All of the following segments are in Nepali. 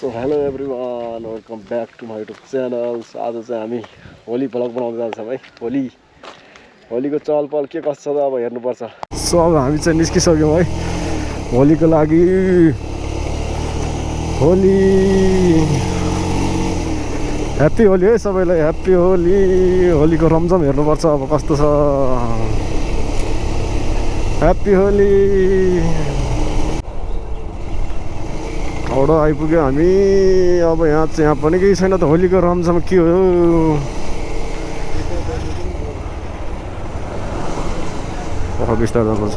So hello everyone, welcome back to my YouTube channel. आज चाहिँ हामी होली भ्लग बनाउँदै जान्छौँ है। होलीको चहल पहल के कसो छ त अब हेर्नुपर्छ। सो अब हामी चाहिँ निस्किसक्यौँ है होलीको लागि। होली ह्याप्पी होली है सबैलाई, ह्याप्पी होली। होलीको रमझम हेर्नुपर्छ अब कस्तो छ। ह्याप्पी होली। औडो आइपुग्यो हामी। अब यहाँ पनि केही छैन त, होलीको रमझम के हो। बिस्तारै जानुपर्छ।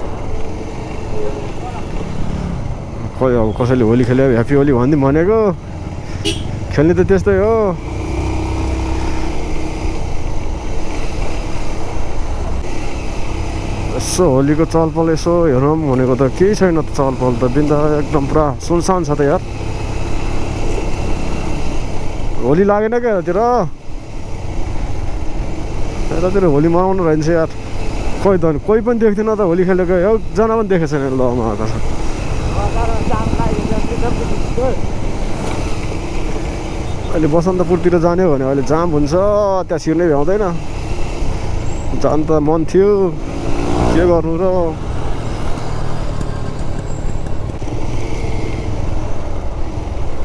खोइ अब कसैले होली खेल्यो, ह्याप्पी होली भनिदिउँ भनेको। खेल्ने त त्यस्तै हो। यसो होलीको चहलपहल यसो हेरौँ भनेको त केही छैन त। चहलपहल त बिन्दा एकदम पुरा सुनसान छ त यार। होली लागेन क्या यतातिर होली मनाउनु रहन्छ यार। खोइ त कोही पनि देख्दैन त होली खेलेको, एकजना पनि देखेको छैन। ल म अहिले बसन्तपुरतिर जाने हो भने अहिले जाम हुन्छ, त्यहाँ छिर्नै भ्याउँदैन। जान त मन थियो, के गर्नु र।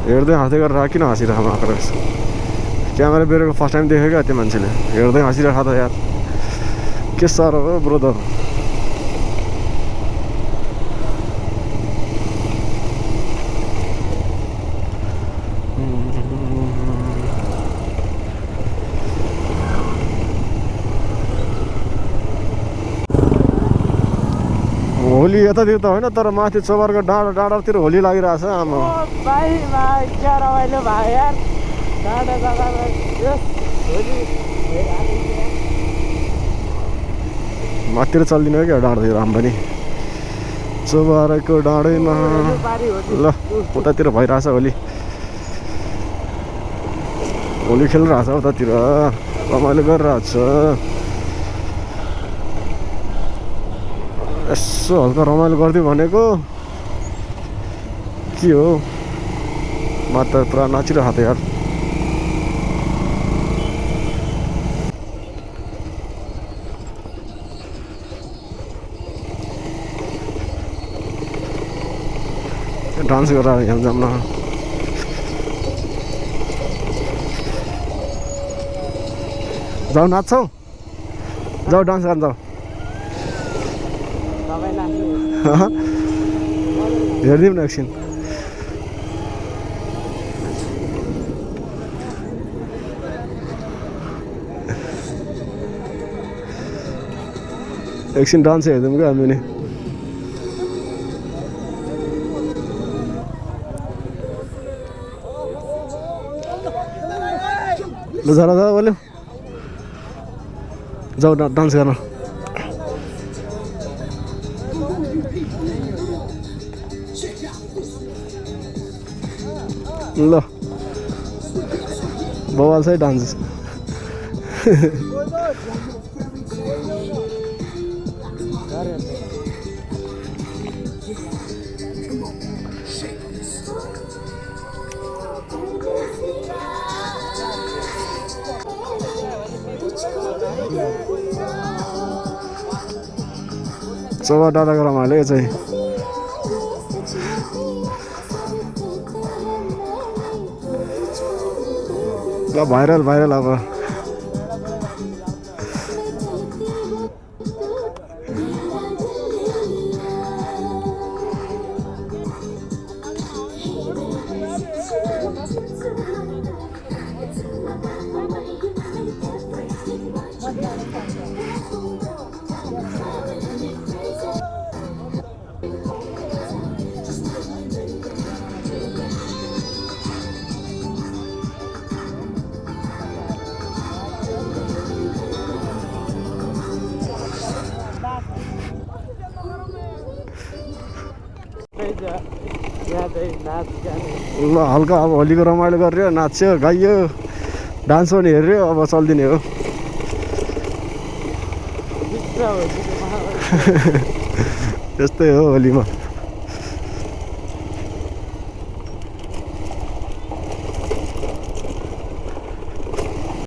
हेर्दै हाँस्दै गरेर किन हाँसिरहेको आएको रहेछ। क्यामेरा बेरेको फर्स्ट टाइम देखेको त्यो मान्छेले हेर्दै हाँसिरहेको त यार। के साह्रो हो ब्रोदर। होली यतातिर त होइन, तर माथि चोबारको डाँडातिर होली लागिरहेछ। आमा माथितिर चल्दिनु क्या डाँडातिर हामी पनि। चोबारको डाँडैमा ल उतातिर भइरहेछ होली। होली खेलिरहेछ उतातिर, रमाइलो गरिरहेछ। यसो हल्का रमाइलो गरिदियो भनेको के हो। म त पुरा नाचिरहेको थिएँ यार। डान्स गरेर यहाँ जाऊँ न। जाऊ नाच्छौ, जाऊ डान्स गर्न जाऊ। हेरिदिउँ न एकछिन। एकछिन डान्स हेरिदिउँ क्या हामी नि। ल झरा जा बोल्यो, जाऊ डान्स गर्न। ल बवाल छ डान्स। चोबा डाँडाको रमाइलो यो चाहिँ। ल भाइरल अब। ल हल्का अब होलीको रमाइलो गरेर नाच्यो, गाइयो, डान्स पनि हेऱ्यो। अब चल्दिने हो। त्यस्तै हो होलीमा।